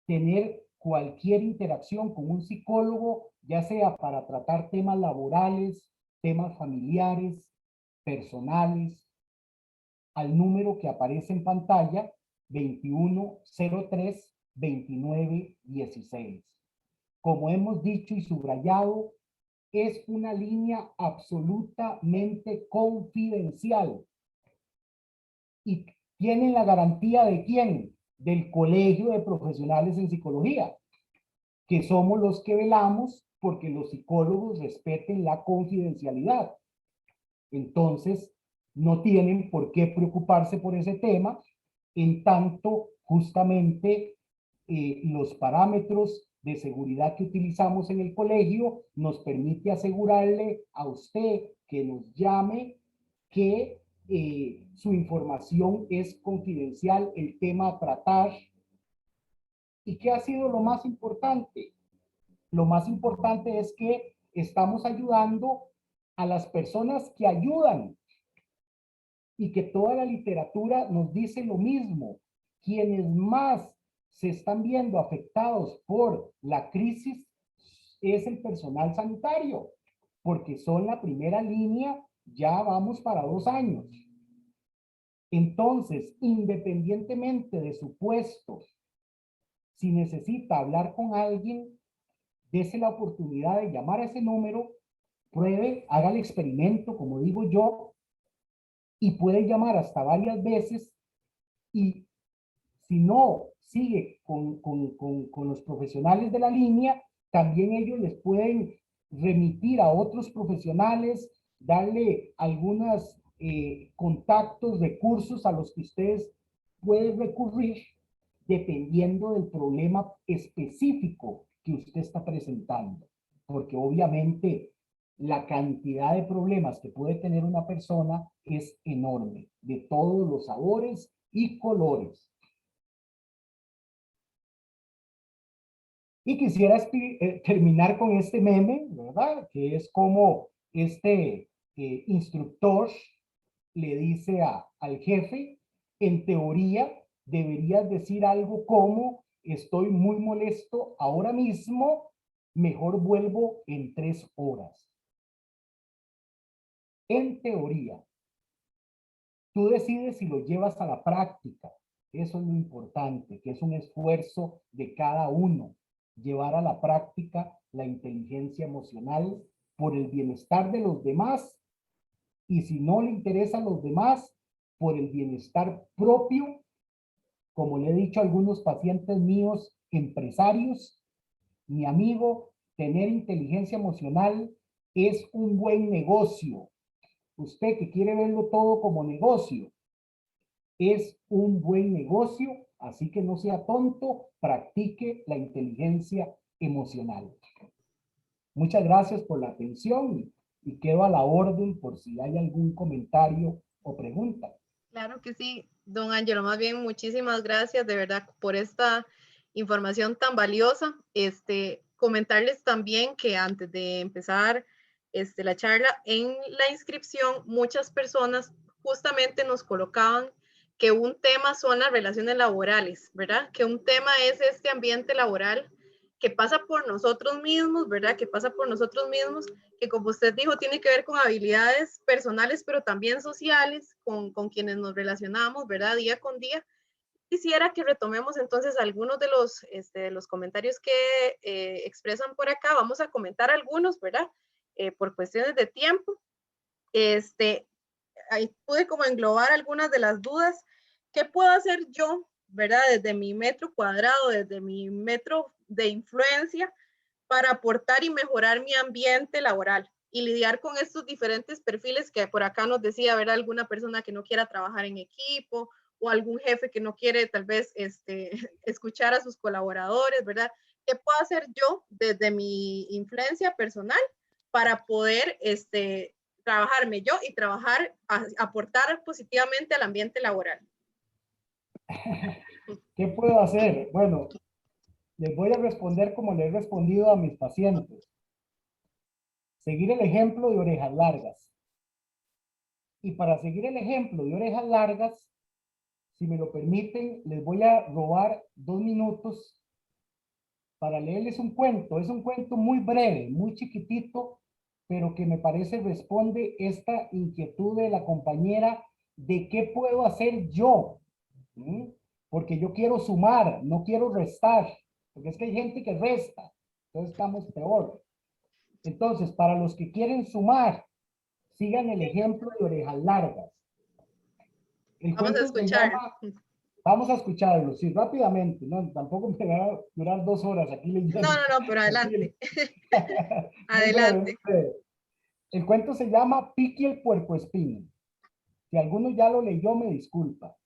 tener cualquier interacción con un psicólogo, ya sea para tratar temas laborales, temas familiares, personales al número que aparece en pantalla 2103-2916. Como hemos dicho y subrayado, es una línea absolutamente confidencial. ¿Y tienen la garantía de quién? Del Colegio de Profesionales en Psicología, que somos los que velamos porque los psicólogos respeten la confidencialidad. Entonces, no tienen por qué preocuparse por ese tema, en tanto justamente los parámetros de seguridad que utilizamos en el colegio nos permite asegurarle a usted que nos llame que su información es confidencial, el tema a tratar. ¿Y qué ha sido lo más importante? Lo más importante es que estamos ayudando a las personas que ayudan y que toda la literatura nos dice lo mismo. Quienes más se están viendo afectados por la crisis es el personal sanitario, porque son la primera línea, ya vamos para 2 años. Entonces, independientemente de su puesto, si necesita hablar con alguien, dése la oportunidad de llamar a ese número, pruebe, haga el experimento, como digo yo, y puede llamar hasta varias veces, y si no sigue con los profesionales de la línea, también ellos les pueden remitir a otros profesionales, darle algunos contactos, recursos a los que ustedes pueden recurrir dependiendo del problema específico que usted está presentando. Porque obviamente la cantidad de problemas que puede tener una persona es enorme, de todos los sabores y colores. Y quisiera terminar con este meme, ¿verdad? Que es como este instructor le dice al jefe, en teoría deberías decir algo como, estoy muy molesto ahora mismo, mejor vuelvo en 3 horas. En teoría, tú decides si lo llevas a la práctica. Eso es lo importante, que es un esfuerzo de cada uno, llevar a la práctica la inteligencia emocional por el bienestar de los demás, y si no le interesan los demás, por el bienestar propio. Como le he dicho a algunos pacientes míos, empresarios, mi amigo, tener inteligencia emocional es un buen negocio. Usted que quiere verlo todo como negocio, es un buen negocio, así que no sea tonto, practique la inteligencia emocional. Muchas gracias por la atención y quedo a la orden por si hay algún comentario o pregunta. Claro que sí, don Ángelo, más bien muchísimas gracias de verdad por esta información tan valiosa. Comentarles también que antes de empezar la charla, en la inscripción muchas personas justamente nos colocaban que un tema son las relaciones laborales, ¿verdad? Que un tema es este ambiente laboral que pasa por nosotros mismos, ¿verdad? Que pasa por nosotros mismos, que como usted dijo, tiene que ver con habilidades personales, pero también sociales, con quienes nos relacionamos, ¿verdad? Día con día. Quisiera que retomemos entonces algunos de los comentarios que expresan por acá. Vamos a comentar algunos, ¿verdad? Por cuestiones de tiempo. Ahí pude como englobar algunas de las dudas. ¿Qué puedo hacer yo, ¿verdad? Desde mi metro cuadrado, desde mi metro de influencia, para aportar y mejorar mi ambiente laboral y lidiar con estos diferentes perfiles que por acá nos decía, ¿verdad? Alguna persona que no quiera trabajar en equipo o algún jefe que no quiere tal vez escuchar a sus colaboradores, ¿verdad? ¿Qué puedo hacer yo desde mi influencia personal para poder trabajarme yo y aportar positivamente al ambiente laboral? ¿Qué puedo hacer? Bueno, les voy a responder como le he respondido a mis pacientes. Seguir el ejemplo de Orejas Largas. Y para seguir el ejemplo de Orejas Largas, si me lo permiten, les voy a robar 2 minutos para leerles un cuento. Es un cuento muy breve, muy chiquitito, pero que me parece responde esta inquietud de la compañera de qué puedo hacer yo. ¿Mm? Porque yo quiero sumar, no quiero restar, porque es que hay gente que resta, entonces estamos peor. Entonces, para los que quieren sumar, sigan el ejemplo de Orejas Largas. El Vamos a cuento se escuchar. llama, vamos a escucharlo, sí, rápidamente, no, tampoco me va a durar 2 horas aquí leyendo. No, pero adelante. Muy breve, Adelante. muy breve. El cuento se llama Piqui el puercoespín. Si alguno ya lo leyó, me disculpa.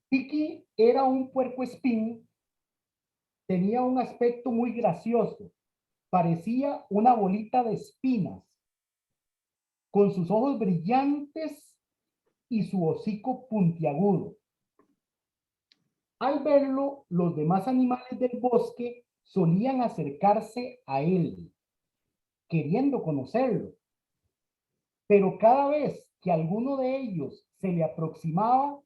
Piqui era un puercoespín, tenía un aspecto muy gracioso, parecía una bolita de espinas, con sus ojos brillantes y su hocico puntiagudo. Al verlo, los demás animales del bosque solían acercarse a él, queriendo conocerlo. Pero cada vez que alguno de ellos se le aproximaba,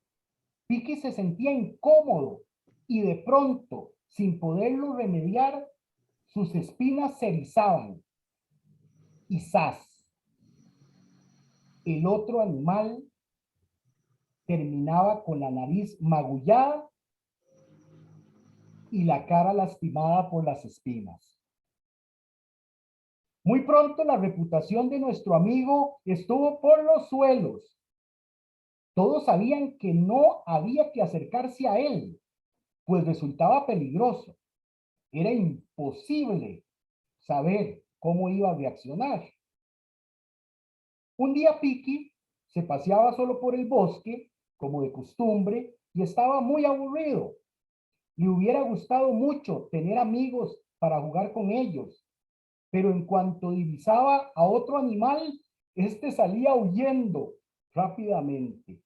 Piqui se sentía incómodo y de pronto, sin poderlo remediar, sus espinas se erizaban. Y ¡zas! El otro animal terminaba con la nariz magullada y la cara lastimada por las espinas. Muy pronto la reputación de nuestro amigo estuvo por los suelos. Todos sabían que no había que acercarse a él, pues resultaba peligroso. Era imposible saber cómo iba a reaccionar. Un día Piqui se paseaba solo por el bosque, como de costumbre, y estaba muy aburrido. Le hubiera gustado mucho tener amigos para jugar con ellos, pero en cuanto divisaba a otro animal, este salía huyendo rápidamente.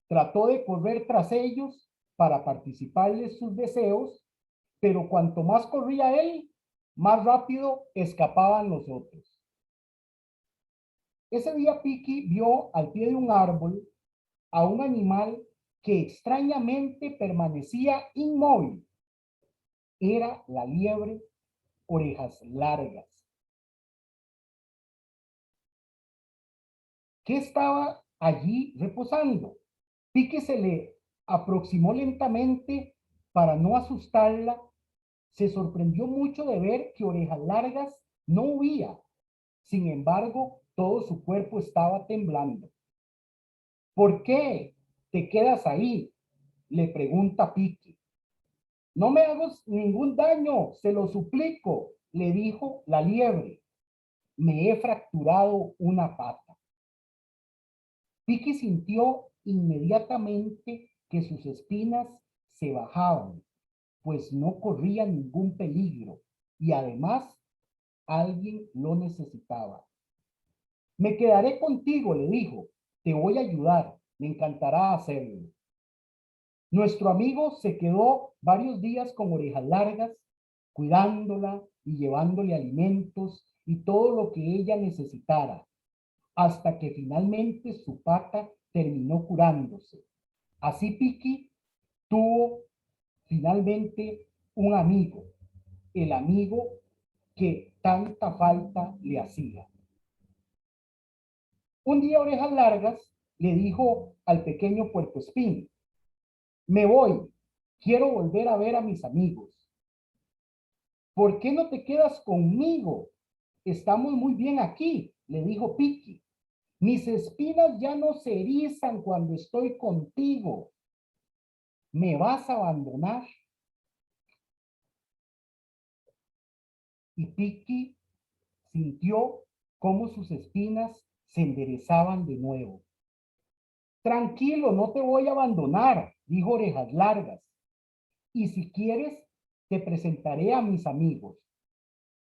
Trató de correr tras ellos para participarles sus deseos, pero cuanto más corría él, más rápido escapaban los otros. Ese día Piqui vio al pie de un árbol a un animal que extrañamente permanecía inmóvil. Era la liebre Orejas Largas, que estaba allí reposando. Piqui se le aproximó lentamente para no asustarla. Se sorprendió mucho de ver que Orejas Largas no huía. Sin embargo, todo su cuerpo estaba temblando. ¿Por qué te quedas ahí?, le pregunta Piqui. No me hagas ningún daño, se lo suplico, le dijo la liebre. Me he fracturado una pata. Piqui sintió inmediatamente que sus espinas se bajaban, pues no corría ningún peligro y además alguien lo necesitaba. Me quedaré contigo, le dijo. Te voy a ayudar, me encantará hacerlo. Nuestro amigo se quedó varios días con Orejas Largas, cuidándola y llevándole alimentos y todo lo que ella necesitara, hasta que finalmente su pata terminó curándose. Así Piqui tuvo finalmente un amigo, el amigo que tanta falta le hacía. Un día Orejas Largas le dijo al pequeño puercoespín: me voy, quiero volver a ver a mis amigos. ¿Por qué no te quedas conmigo? Estamos muy bien aquí, le dijo Piqui. Mis espinas ya no se erizan cuando estoy contigo. ¿Me vas a abandonar? Y Piqui sintió cómo sus espinas se enderezaban de nuevo. Tranquilo, no te voy a abandonar, dijo Orejas Largas. Y si quieres, te presentaré a mis amigos.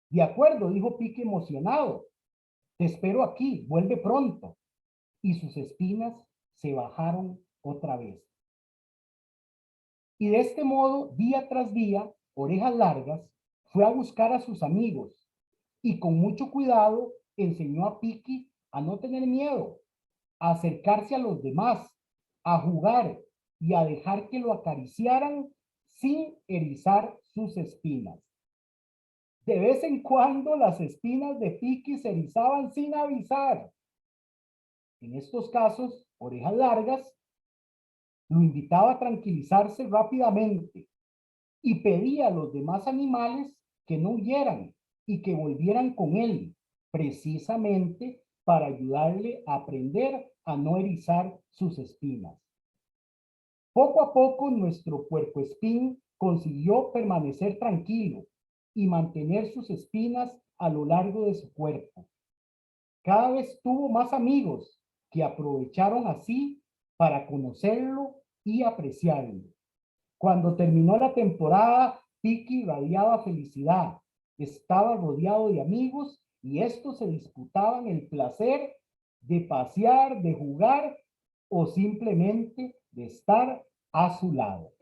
De acuerdo, dijo Piqui emocionado. Te espero aquí, vuelve pronto. Y sus espinas se bajaron otra vez. Y de este modo, día tras día, Orejas Largas fue a buscar a sus amigos y con mucho cuidado enseñó a Piqui a no tener miedo, a acercarse a los demás, a jugar y a dejar que lo acariciaran sin erizar sus espinas. De vez en cuando las espinas de Piki se erizaban sin avisar. En estos casos, Orejas Largas lo invitaba a tranquilizarse rápidamente y pedía a los demás animales que no huyeran y que volvieran con él, precisamente para ayudarle a aprender a no erizar sus espinas. Poco a poco nuestro puercoespín consiguió permanecer tranquilo y mantener sus espinas a lo largo de su cuerpo. Cada vez tuvo más amigos que aprovecharon así para conocerlo y apreciarlo. Cuando terminó la temporada, Piki irradiaba felicidad. Estaba rodeado de amigos y estos se disputaban el placer de pasear, de jugar o simplemente de estar a su lado.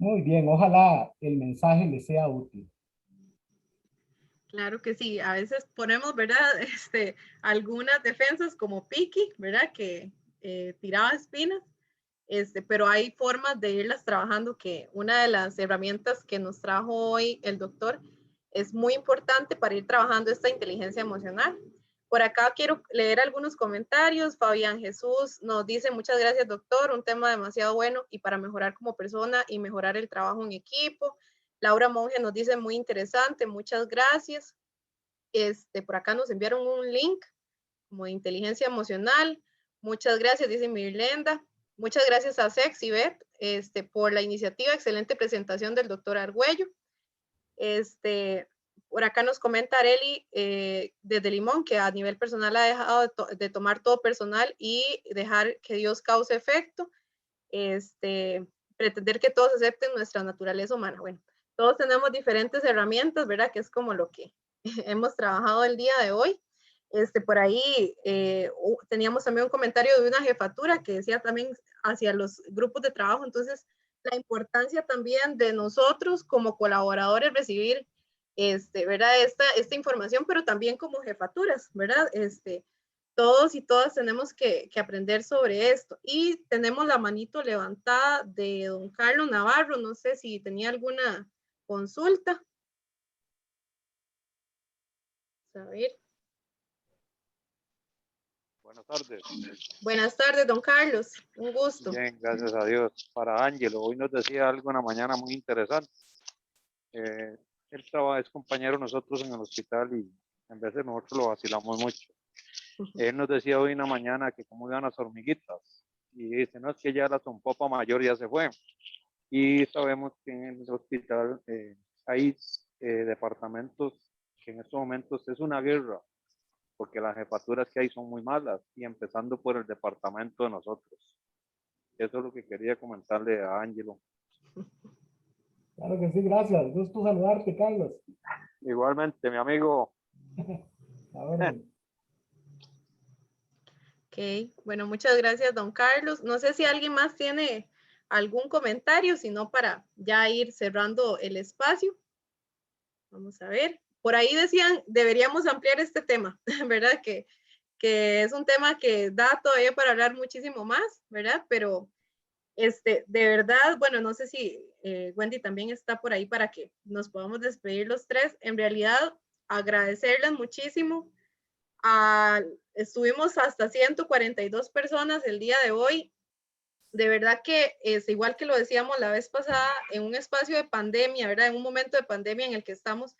Muy bien, ojalá el mensaje les sea útil. Claro que sí, a veces ponemos, ¿verdad? Algunas defensas como Piki, ¿verdad? Que tiraba espinas, pero hay formas de irlas trabajando, que una de las herramientas que nos trajo hoy el doctor es muy importante para ir trabajando esta inteligencia emocional. Por acá quiero leer algunos comentarios. Fabián Jesús nos dice: muchas gracias, doctor, un tema demasiado bueno y para mejorar como persona y mejorar el trabajo en equipo. Laura Monge nos dice: muy interesante, muchas gracias. Por acá nos enviaron un link como de inteligencia emocional. Muchas gracias, dice Mirlenda. Muchas gracias a Sexy Bet por la iniciativa. Excelente presentación del doctor Argüello. Por acá nos comenta Areli desde Limón, que a nivel personal ha dejado de tomar todo personal y dejar que Dios cause efecto. Pretender que todos acepten nuestra naturaleza humana. Bueno, todos tenemos diferentes herramientas, ¿verdad? Que es como lo que hemos trabajado el día de hoy. Por ahí teníamos también un comentario de una jefatura que decía también hacia los grupos de trabajo. Entonces, la importancia también de nosotros como colaboradores recibir, ¿verdad? Esta información, pero también como jefaturas, ¿verdad? Todos y todas tenemos que aprender sobre esto. Y tenemos la manito levantada de don Carlos Navarro. No sé si tenía alguna consulta. A ver. Buenas tardes. Buenas tardes, don Carlos. Un gusto. Bien, gracias a Dios. Para Ángelo, hoy nos decía algo en la mañana muy interesante. Él es compañero de nosotros en el hospital y en vez de nosotros lo vacilamos mucho. Él nos decía hoy en la mañana que cómo iban las hormiguitas. Y dice, no, es que ya la zompopa mayor ya se fue. Y sabemos que en el hospital hay departamentos que en estos momentos es una guerra, porque las jefaturas que hay son muy malas, y empezando por el departamento de nosotros. Eso es lo que quería comentarle a Ángelo. Claro que sí, gracias. Gusto saludarte, Carlos. Igualmente, mi amigo. Ahora. Ok, bueno, muchas gracias, don Carlos. No sé si alguien más tiene algún comentario, sino para ya ir cerrando el espacio. Vamos a ver. Por ahí decían, deberíamos ampliar este tema, ¿verdad? Que es un tema que da todavía para hablar muchísimo más, ¿verdad? Pero de verdad, bueno, no sé si Wendy también está por ahí para que nos podamos despedir los tres. En realidad, agradecerles muchísimo. Estuvimos hasta 142 personas el día de hoy. De verdad que es igual que lo decíamos la vez pasada, en un espacio de pandemia, ¿verdad? En un momento de pandemia en el que estamos,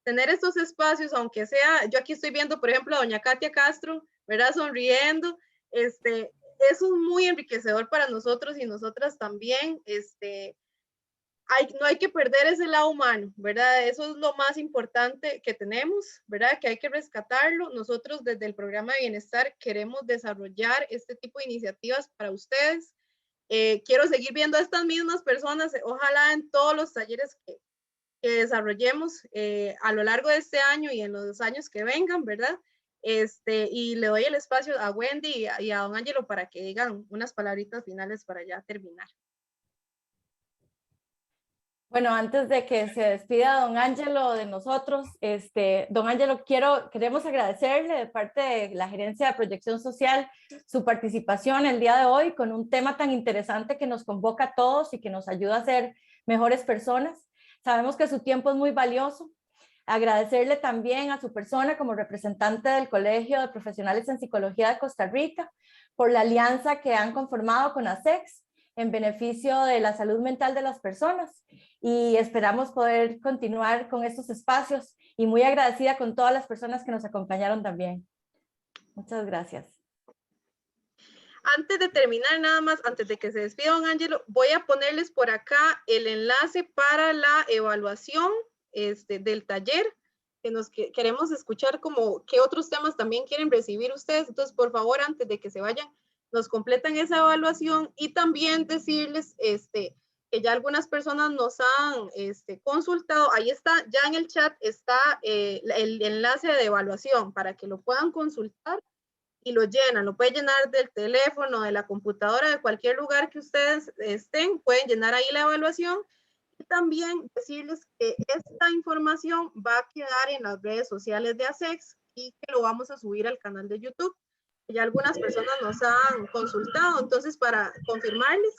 tener estos espacios, aunque sea, yo aquí estoy viendo, por ejemplo, a doña Katia Castro, ¿verdad? Sonriendo, eso es muy enriquecedor para nosotros y nosotras también, no hay que perder ese lado humano, ¿verdad? Eso es lo más importante que tenemos, ¿verdad? Que hay que rescatarlo. Nosotros desde el programa de bienestar queremos desarrollar este tipo de iniciativas para ustedes. Quiero seguir viendo a estas mismas personas, ojalá en todos los talleres que desarrollemos a lo largo de este año y en los años que vengan, ¿verdad? Y le doy el espacio a Wendy y a don Ángelo para que digan unas palabritas finales para ya terminar. Bueno, antes de que se despida don Ángelo de nosotros, don Ángelo, queremos agradecerle de parte de la Gerencia de Proyección Social su participación el día de hoy con un tema tan interesante que nos convoca a todos y que nos ayuda a ser mejores personas. Sabemos que su tiempo es muy valioso. Agradecerle también a su persona como representante del Colegio de Profesionales en Psicología de Costa Rica por la alianza que han conformado con ASEX en beneficio de la salud mental de las personas, y esperamos poder continuar con estos espacios, y muy agradecida con todas las personas que nos acompañaron también. Muchas gracias. Antes de terminar, nada más, antes de que se despida don Ángelo, voy a ponerles por acá el enlace para la evaluación del taller, que nos queremos escuchar como qué otros temas también quieren recibir ustedes. Entonces, por favor, antes de que se vayan, nos completan esa evaluación, y también decirles que ya algunas personas nos han consultado. Ahí está, ya en el chat está el enlace de evaluación para que lo puedan consultar y lo llenan. Lo pueden llenar del teléfono, de la computadora, de cualquier lugar que ustedes estén, pueden llenar ahí la evaluación. Y también decirles que esta información va a quedar en las redes sociales de ASEX y que lo vamos a subir al canal de YouTube. Ya algunas personas nos han consultado, entonces para confirmarles,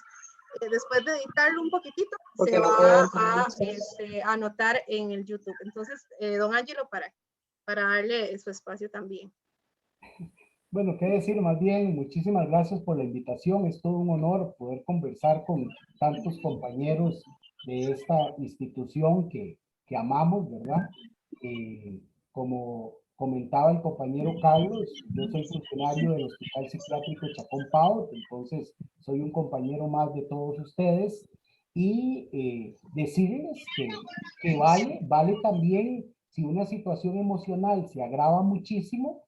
después de editarlo un poquitito, se va a anotar en el YouTube. Entonces, don Ángelo, para darle su espacio también. Bueno, qué decir, más bien, muchísimas gracias por la invitación. Es todo un honor poder conversar con tantos compañeros de esta institución que amamos, ¿verdad? Como comentaba el compañero Carlos, yo soy funcionario del Hospital Psiquiátrico Chacón Pau, entonces soy un compañero más de todos ustedes, y decirles que vale también, si una situación emocional se agrava muchísimo,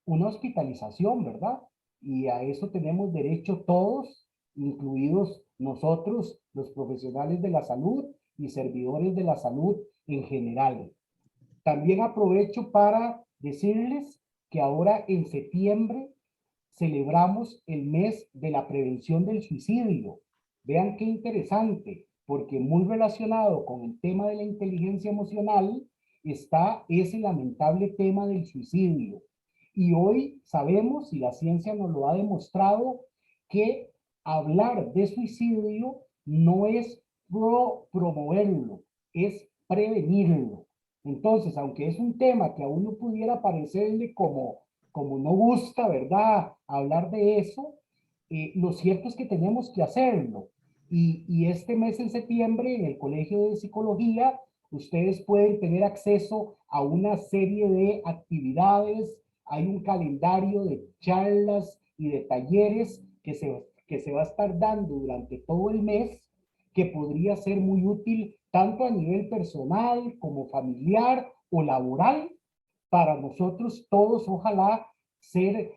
una hospitalización, ¿verdad? Y a eso tenemos derecho todos, incluidos nosotros, los profesionales de la salud y servidores de la salud en general. También aprovecho para decirles que ahora en septiembre celebramos el mes de la prevención del suicidio. Vean qué interesante, porque muy relacionado con el tema de la inteligencia emocional está ese lamentable tema del suicidio. Y hoy sabemos, y la ciencia nos lo ha demostrado, que hablar de suicidio no es promoverlo, es prevenirlo. Entonces, aunque es un tema que a uno pudiera parecerle como no gusta, ¿verdad?, hablar de eso, lo cierto es que tenemos que hacerlo. Y este mes en septiembre, en el Colegio de Psicología, ustedes pueden tener acceso a una serie de actividades. Hay un calendario de charlas y de talleres que se va a estar dando durante todo el mes, que podría ser muy útil tanto a nivel personal como familiar o laboral, para nosotros todos, ojalá, ser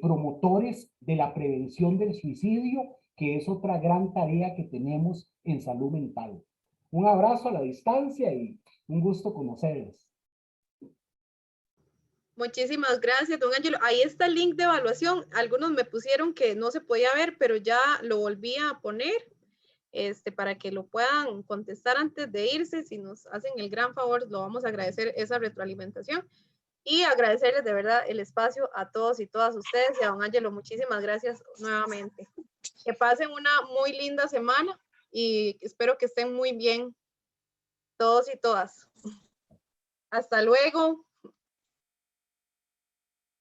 promotores de la prevención del suicidio, que es otra gran tarea que tenemos en salud mental. Un abrazo a la distancia y un gusto conocerles. Muchísimas gracias, don Ángelo. Ahí está el link de evaluación. Algunos me pusieron que no se podía ver, pero ya lo volví a poner para que lo puedan contestar antes de irse. Si nos hacen el gran favor, lo vamos a agradecer, esa retroalimentación. Y agradecerles de verdad el espacio a todos y todas ustedes, y a don Ángelo, muchísimas gracias nuevamente. Que pasen una muy linda semana y espero que estén muy bien todos y todas. Hasta luego.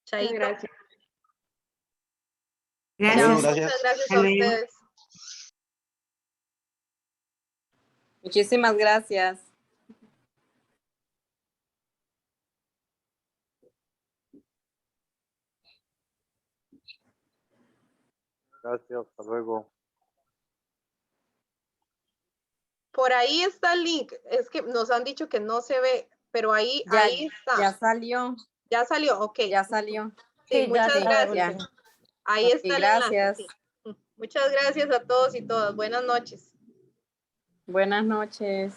Chaito. Gracias. Muchas gracias a ustedes. Muchísimas gracias. Gracias, hasta luego. Por ahí está el link. Es que nos han dicho que no se ve, pero ahí está. Ya salió. Ya salió, ok. Ya salió. Sí, muchas gracias. Ya. Ahí está el gracias. enlace. Sí. Muchas gracias a todos y todas. Buenas noches. Buenas noches.